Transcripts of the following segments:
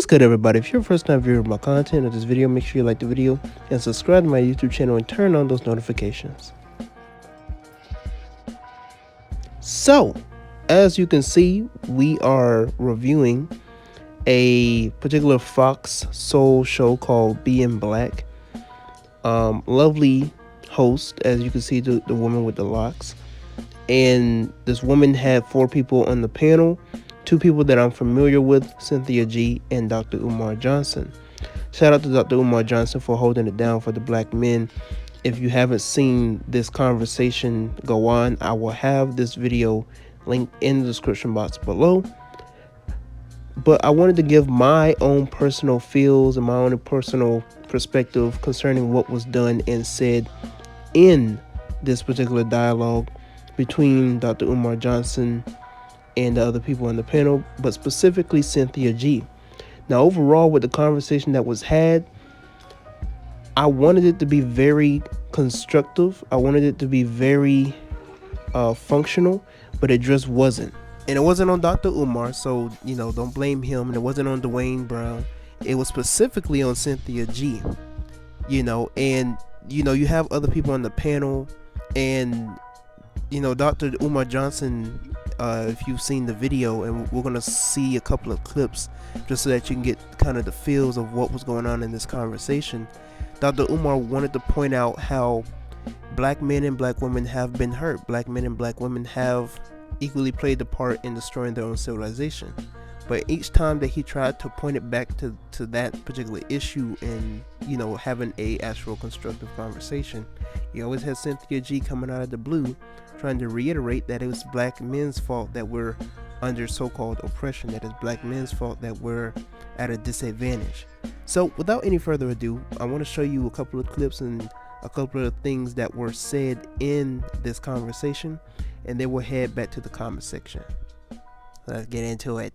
What's good, everybody? If you're a first time viewer of my content or this video, make sure you like the video and subscribe to my YouTube channel and turn on those notifications. So, as you can see, we are reviewing a particular Fox Soul show called Being Black. Lovely host, as you can see, the woman with the locks. And this woman had 4 people on the panel. 2 people that I'm familiar with, Cynthia G and Dr. Umar Johnson. Shout out to Dr. Umar Johnson for holding it down for the black men. If you haven't seen this conversation go on, I will have this video linked in the description box below. But I wanted to give my own personal feels and my own personal perspective concerning what was done and said in this particular dialogue between Dr. Umar Johnson and the other people on the panel, but specifically Cynthia G. Now, overall, with the conversation that was had, I wanted it to be very constructive. I wanted it to be very functional, but it just wasn't. And it wasn't on Dr. Umar, so, don't blame him. And it wasn't on Dwayne Brown. It was specifically on Cynthia G. And, you have other people on the panel, and, Dr. Umar Johnson, if you've seen the video, and we're going to see a couple of clips just so that you can get kind of the feels of what was going on in this conversation. Dr. Umar wanted to point out how black men and black women have been hurt. Black men and black women have equally played the part in destroying their own civilization. But each time that he tried to point it back to that particular issue and, having a actual constructive conversation, he always had Cynthia G coming out of the blue trying to reiterate that it was black men's fault that we're under so-called oppression, that it's black men's fault that we're at a disadvantage. So without any further ado, I want to show you a couple of clips and a couple of things that were said in this conversation, and then we'll head back to the comment section. Let's get into it.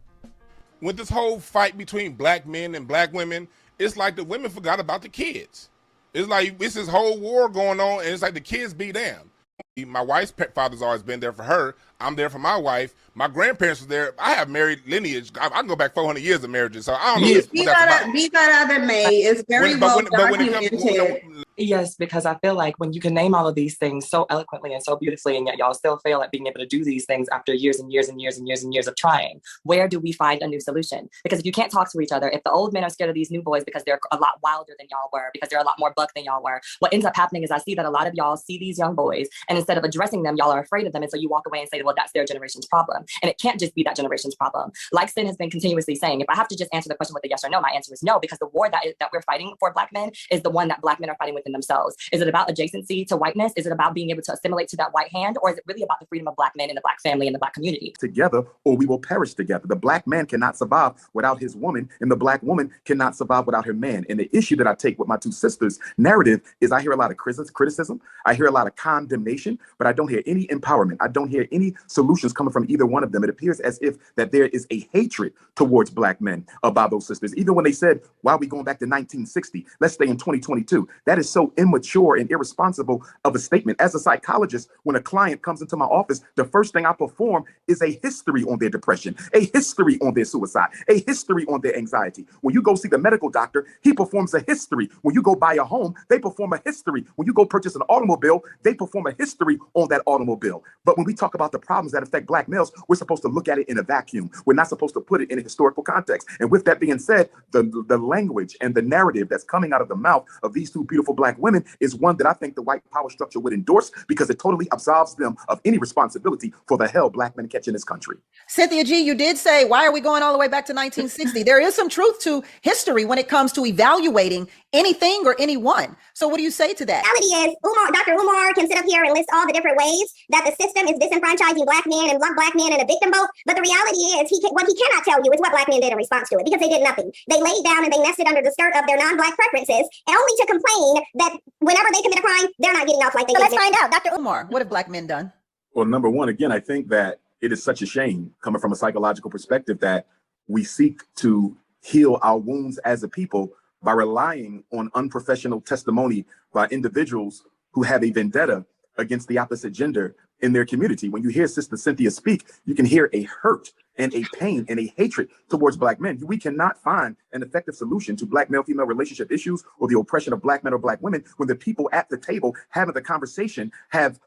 With this whole fight between black men and black women, it's like the women forgot about the kids. It's like it's this whole war going on, and it's like the kids be damned. My wife's father's always been there for her. I'm there for my wife. My grandparents were there. I have married lineage. I can go back 400 years of marriages, so I don't know what that's about. Be that as it may, it's very well documented. Yes, because I feel like when you can name all of these things so eloquently and so beautifully, and yet y'all still fail at being able to do these things after years and years and years and years and years of trying, where do we find a new solution? Because if you can't talk to each other, if the old men are scared of these new boys because they're a lot wilder than y'all were, because they're a lot more buck than y'all were, what ends up happening is I see that a lot of y'all see these young boys, and instead of addressing them, y'all are afraid of them, and so you walk away and say, well, that's their generation's problem. And it can't just be that generation's problem. Like Sin has been continuously saying, if I have to just answer the question with a yes or no, my answer is no, because the war that we're fighting for black men is the one that black men are fighting within themselves. Is it about adjacency to whiteness? Is it about being able to assimilate to that white hand? Or is it really about the freedom of black men and the black family and the black community? Together, or we will perish together. The black man cannot survive without his woman, and the black woman cannot survive without her man. And the issue that I take with my 2 sisters' narrative is I hear a lot of criticism. I hear a lot of condemnation, but I don't hear any empowerment. I don't hear any solutions coming from either one of them. It appears as if that there is a hatred towards black men by those sisters. Even when they said, why are we going back to 1960? Let's stay in 2022. That is so immature and irresponsible of a statement. As a psychologist, when a client comes into my office, the first thing I perform is a history on their depression, a history on their suicide, a history on their anxiety. When you go see the medical doctor, he performs a history. When you go buy a home, they perform a history. When you go purchase an automobile, they perform a history on that automobile. But when we talk about the problems that affect black males, we're supposed to look at it in a vacuum. We're not supposed to put it in a historical context. And with that being said, the language and the narrative that's coming out of the mouth of these 2 beautiful black women is one that I think the white power structure would endorse, because it totally absolves them of any responsibility for the hell black men catch in this country. Cynthia G, you did say, why are we going all the way back to 1960? There is some truth to history when it comes to evaluating anything or anyone. So what do you say to that? The reality is, Dr. Umar can sit up here and list all the different ways that the system is disenfranchising black men and black men in a victim boat. But the reality is, what he cannot tell you is what black men did in response to it, because they did nothing. They laid down and they nested under the skirt of their non-black preferences, only to complain that whenever they commit a crime, they're not getting off like they did. So let's find out. Dr. Umar, what have black men done? Well, number one, again, I think that it is such a shame coming from a psychological perspective that we seek to heal our wounds as a people by relying on unprofessional testimony by individuals who have a vendetta against the opposite gender in their community. When you hear Sister Cynthia speak, you can hear a hurt and a pain and a hatred towards Black men. We cannot find an effective solution to Black male-female relationship issues or the oppression of Black men or Black women when the people at the table having the conversation have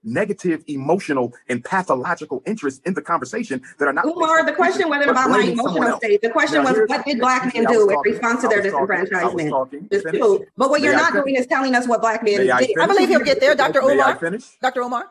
negative emotional and pathological interests in the conversation that are not. Umar, the question wasn't about my emotional state. The question was, what did Black men do in response to their disenfranchisement? But what you're not doing is telling us what Black men did. I believe he'll get there, Dr. Umar. Dr. Umar.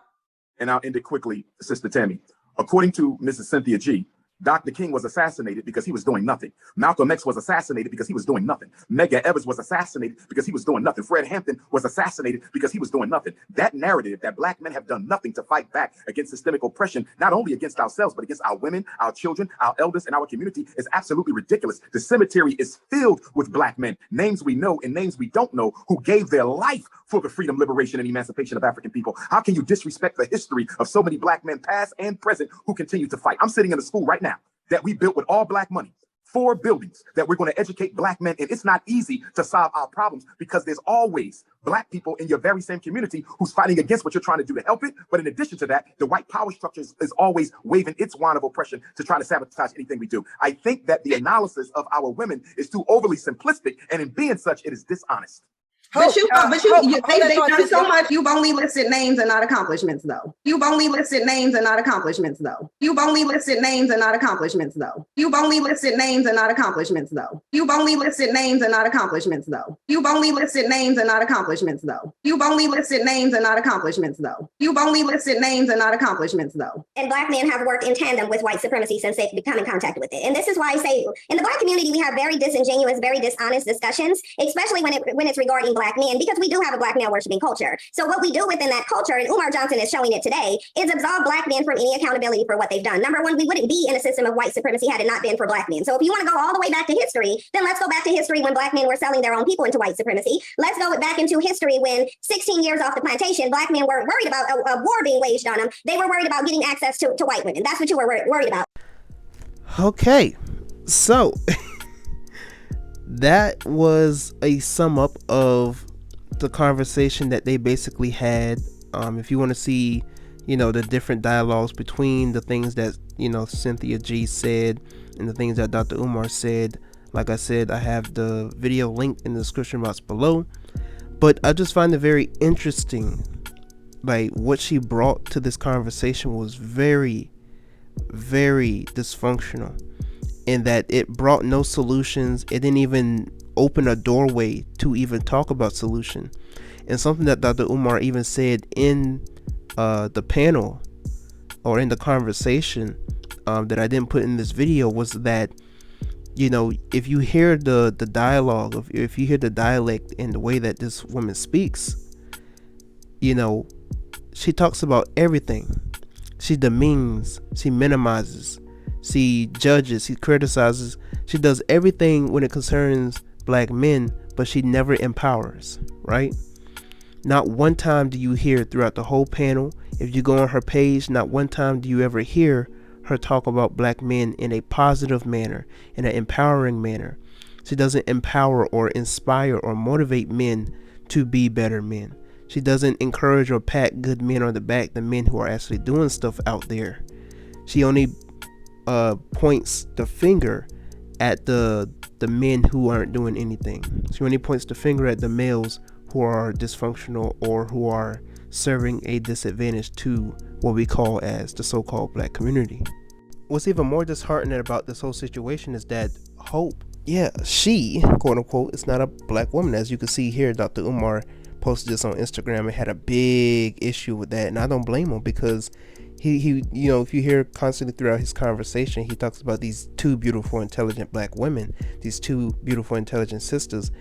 And I'll end it quickly, Sister Tammi. According to Mrs. Cynthia G., Dr. King was assassinated because he was doing nothing. Malcolm X was assassinated because he was doing nothing. Medgar Evers was assassinated because he was doing nothing. Fred Hampton was assassinated because he was doing nothing. That narrative that Black men have done nothing to fight back against systemic oppression, not only against ourselves, but against our women, our children, our elders, and our community is absolutely ridiculous. The cemetery is filled with Black men, names we know and names we don't know, who gave their life for the freedom, liberation, and emancipation of African people. How can you disrespect the history of so many Black men, past and present, who continue to fight? I'm sitting in a school right now that we built with all Black money, 4 buildings that we're going to educate Black men. And it's not easy to solve our problems because there's always Black people in your very same community who's fighting against what you're trying to do to help it. But in addition to that, the white power structure is always waving its wand of oppression to try to sabotage anything we do. I think that the analysis of our women is too overly simplistic, and in being such, it is dishonest. They've done so much. You've only listed names and not accomplishments, though. You've only listed names and not accomplishments, though. You've only listed names and not accomplishments, though. You've only listed names and not accomplishments, though. You've only listed names and not accomplishments, though. You've only listed names and not accomplishments, though. You've only listed names and not accomplishments, though. You've only listed names and not accomplishments, though. And Black men have worked in tandem with white supremacy since they've become in contact with it. And this is why I say in the Black community, we have very disingenuous, very dishonest discussions, especially when it's regarding Black men, because we do have a Black male worshiping culture. So what we do within that culture, and Umar Johnson is showing it today, is absolve Black men from any accountability for what they've done. Number one, we wouldn't be in a system of white supremacy had it not been for Black men. So if you want to go all the way back to history, then let's go back to history when Black men were selling their own people into white supremacy. Let's go back into history when 16 years off the plantation, Black men weren't worried about a war being waged on them. They were worried about getting access to white women. That's what you were worried about. Okay, so that was a sum up of the conversation that they basically had. If you want to see, the different dialogues between the things that, Cynthia G said and the things that Dr. Umar said, like I said, I have the video linked in the description box below. But I just find it very interesting, like what she brought to this conversation was very, very dysfunctional, in that it brought no solutions. It didn't even open a doorway to even talk about solution. And something that Dr. Umar even said in the panel or in the conversation that I didn't put in this video was that, if you hear the dialogue, if you hear the dialect and the way that this woman speaks, she talks about everything. She demeans, she minimizes, she judges, she criticizes, she does everything when it concerns Black men, but she never empowers, right? Not one time do you hear throughout the whole panel, if you go on her page, not one time do you ever hear her talk about Black men in a positive manner, in an empowering manner. She doesn't empower or inspire or motivate men to be better men. She doesn't encourage or pat good men on the back, the men who are actually doing stuff out there. She only points the finger at the men who aren't doing anything. She only points the finger at the males who are dysfunctional or who are serving a disadvantage to what we call as the so-called Black community. What's even more disheartening about this whole situation is that Hope, she, quote unquote, is not a Black woman. As you can see here, Dr. Umar posted this on Instagram and had a big issue with that, and I don't blame him, because he if you hear constantly throughout his conversation, he talks about these 2 beautiful, intelligent Black women, these 2 beautiful, intelligent sisters,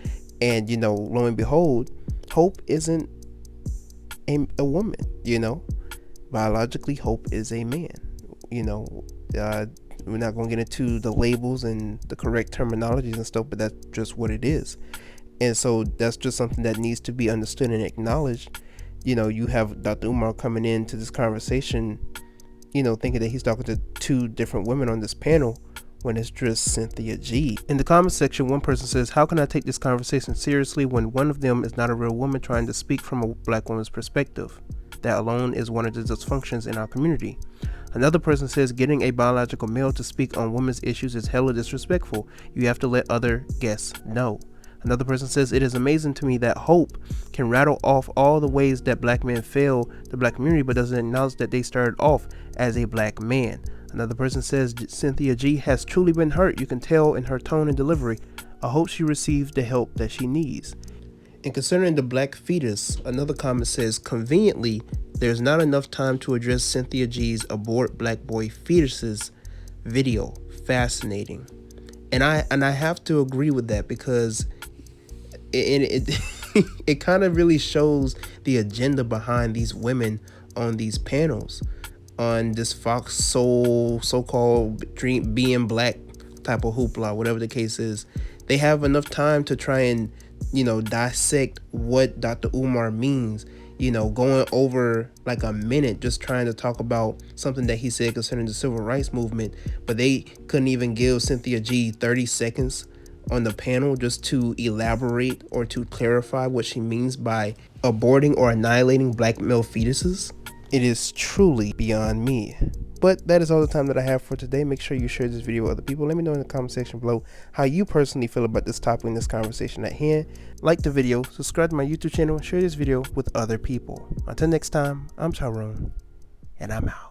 and lo and behold, Hope isn't a woman. Biologically, Hope is a man. We're not going to get into the labels and the correct terminologies and stuff, but that's just what it is. And so that's just something that needs to be understood and acknowledged. You have Dr. Umar coming into this conversation, thinking that he's talking to 2 different women on this panel when it's just Cynthia G. In the comment section, one person says, how can I take this conversation seriously when one of them is not a real woman trying to speak from a Black woman's perspective? That alone is one of the dysfunctions in our community. Another person says getting a biological male to speak on women's issues is hella disrespectful. You have to let other guests know. Another person says it is amazing to me that Hope can rattle off all the ways that black men fail the black community but doesn't acknowledge that they started off as a black man. Another person says Cynthia G has truly been hurt. You can tell in her tone and delivery. I hope she receives the help that she needs. And concerning the black fetus, another comment says conveniently there's not enough time to address Cynthia G's abort black boy fetuses video. Fascinating. And I have to agree with that because it it kind of really shows the agenda behind these women on these panels, on this Fox Soul so-called dream being black type of hoopla, whatever the case is. They have enough time to try and, dissect what Dr. Umar means, going over like a minute just trying to talk about something that he said concerning the civil rights movement, but they couldn't even give Cynthia G 30 seconds on the panel just to elaborate or to clarify what she means by aborting or annihilating black male fetuses. It is truly beyond me. But that is all the time that I have for today. Make sure you share this video with other people. Let me know in the comment section below how you personally feel about this topic and this conversation at hand. Like the video, subscribe to my YouTube channel, and share this video with other people. Until next time, I'm Tyrone, and I'm out.